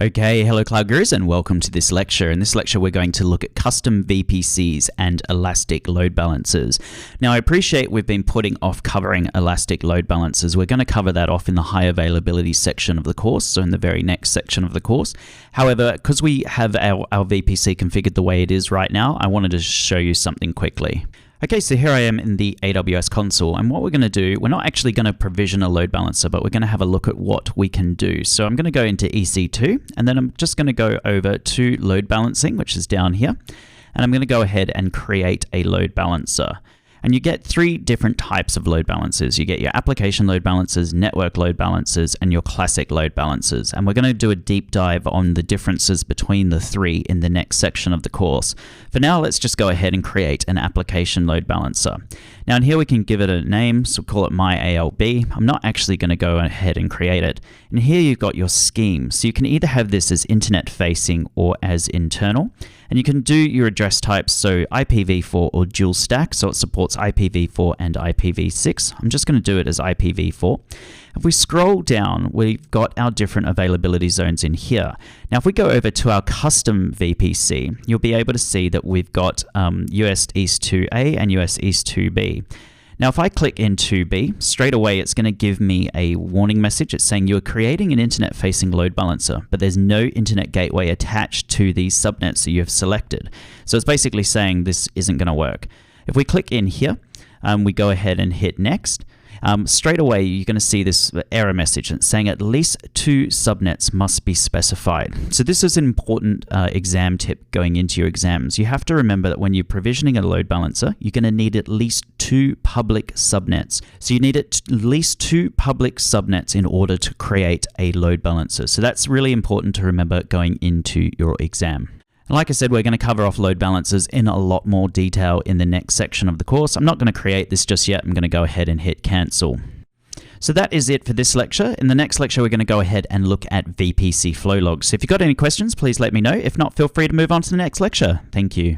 Okay, hello Cloud Gurus and welcome to this lecture. In this lecture, we're going to look at custom VPCs and elastic load balancers. Now, I appreciate we've been putting off covering elastic load balancers. We're going to cover that off in the high availability section of the course, so in the very next section of the course. However, because we have our VPC configured the way it is right now, I wanted to show you something quickly. Okay, so here I am in the AWS console, and what we're going to do, we're not actually going to provision a load balancer, but we're going to have a look at what we can do. So I'm going to go into EC2, and then I'm just going to go over to load balancing, which is down here, and I'm going to go ahead and create a load balancer. And you get three different types of load balancers. You get your application load balancers, network load balancers, and your classic load balancers. And we're going to do a deep dive on the differences between the three in the next section of the course. For now, let's just go ahead and create an application load balancer. Now, in here we can give it a name, so call it my ALB. I'm not actually going to go ahead and create it. And here you've got your scheme. So you can either have this as internet facing or as internal. And you can do your address types, so IPv4 or dual stack, so it supports IPv4 and IPv6. I'm just going to do it as IPv4. If we scroll down, we've got our different availability zones in here. Now, if we go over to our custom VPC, you'll be able to see that we've got US East 2A and US East 2B. Now, if I click in 2B, straight away it's going to give me a warning message. It's saying you're creating an internet-facing load balancer, but there's no internet gateway attached to these subnets that you have selected. So it's basically saying this isn't going to work. If we click in here, we go ahead and hit next. Straight away, you're going to see this error message saying at least 2 subnets must be specified. So this is an important exam tip going into your exams. You have to remember that when you're provisioning a load balancer, you're going to need at least 2 public subnets. So you need at least 2 public subnets in order to create a load balancer. So that's really important to remember going into your exam. And like I said, we're going to cover off load balancers in a lot more detail in the next section of the course. I'm not going to create this just yet. I'm going to go ahead and hit cancel. So that is it for this lecture. In the next lecture, we're going to go ahead and look at VPC flow logs. So if you've got any questions, please let me know. If not, feel free to move on to the next lecture. Thank you.